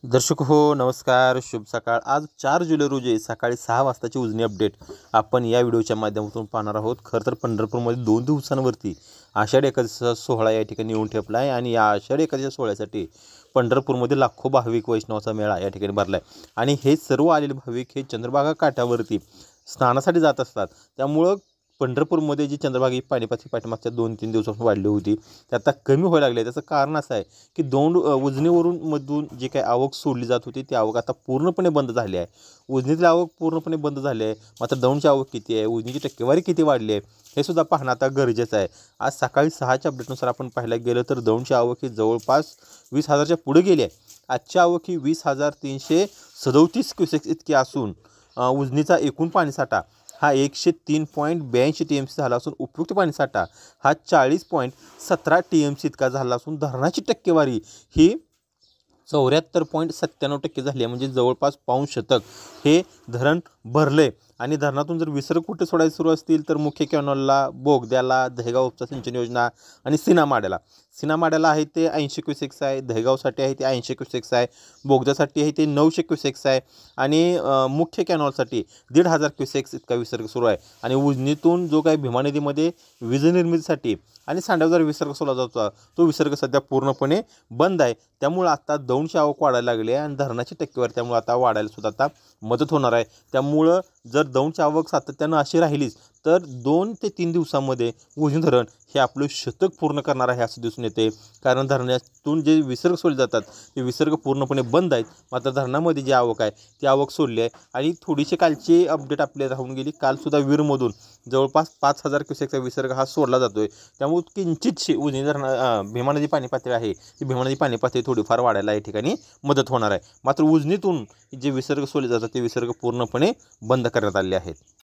दर्शक हो नमस्कार, शुभ सकाळ। आज 4 जुलै रोजी सकाळी 6 वाजताची उजनी अपडेट आपण या व्हिडिओच्या माध्यमातून पाहणार आहोत। खरं तर पंढरपूरमध्ये 2 दिवसांवरती आषाढी एकादशीचा सोहळा या ठिकाणी येऊन ठेपला आहे आणि या आषाढी एकादशीच्या सोहळ्यासाठी पंढरपूरमध्ये लाखो भाविक वैष्णवाचा मेळा या ठिकाणी भरला आहे आणि हे सर्व आलेले भाविक हे चंद्रभागा काठावरती स्नानासाठी जात असतात। त्यामुळं पंढरपूरमध्ये जी चंद्रभागा ही पाणीपाची पाठीमागच्या 2-3 दिवसांपासून वाढली होती ते आता कमी व्हायला लागली आहे। त्याचं कारण असं आहे की दौंड उजनीवरून मधून जी काही आवक सोडली जात होती ती आवक आता पूर्णपणे बंद झाली आहे। उजनीतली आवक पूर्णपणे बंद झाली आहे, मात्र दौंडची आवक किती आहे, उजनीची टक्केवारी किती वाढली आहे हे सुद्धा पाहणं आता गरजेचं आहे। आज सकाळी 6च्या अपडेटनुसार आपण पाहायला गेलं तर दौंडची आवक ही जवळपास 20,000च्या पुढे गेली आहे। आजची आवक ही 20,337 क्युसेक्स इतकी असून उजनीचा एकूण पाणीसाठा हा 103.82 TMC झाला असून उपयुक्त पाणीसाठा हा 40.17 TMC इतका झाला असून धरणाची टक्केवारी ही 74.97% झाली आहे। म्हणजे जवळपास पाऊण शतक हे धरण भरले आणि धरणातून जर विसर्ग कुठे सोडायचे सुरू असतील तर मुख्य कॅनॉलला, बोगद्याला, दहेगाव उपसा सिंचन योजना आणि सीनामाड्याला आहे ते 80 क्युसेक्स आहे, दहेगावसाठी आहे ते 80 क्युसेक्स आहे, बोगद्यासाठी आहे ते 900 क्युसेक्स आहे आणि मुख्य कॅनॉलसाठी 1,500 क्युसेक्स इतका विसर्ग सुरू आहे। आणि उजनीतून जो काही भीमा नदीमध्ये वीज निर्मितीसाठी आणि सांडव्याद्वारे विसर्ग सोडला जातो तो विसर्ग सध्या पूर्णपणे बंद आहे। त्यामुळे आता दौंडची आवक वाढायला लागली आहे आणि धरणाची टक्केवारी त्यामुळे आता वाढायला सुद्धा आता मदत होणार आहे। त्यामुळं जर दौंडची आवक सातत्यानं अशी राहिलीच तर 2 ते 3 दिवसांमध्ये उजनी धरण हे आपलं शतक पूर्ण करणार आहे असं दिसून येते। कारण धरणातून जे विसर्ग सोडले जातात ते विसर्ग पूर्णपणे बंद आहेत, मात्र धरणामध्ये जी आवक आहे ती आवक सोडली आहे। आणि थोडीशी कालची अपडेट आपल्या राहून गेली, कालसुद्धा वीरमधून जवळपास 5,000 क्युसेकचा विसर्ग हा सोडला जातो आहे। त्यामुळे किंचितशी उजनी धरण भीमा नदी पाणी पातळी आहे ती भीमा नदी पाणी पातळी थोडीफार वाढायला या ठिकाणी मदत होणार आहे। मात्र उजनीतून जे विसर्ग सोडले जातात ते विसर्ग पूर्णपणे बंद करण्यात आले आहेत।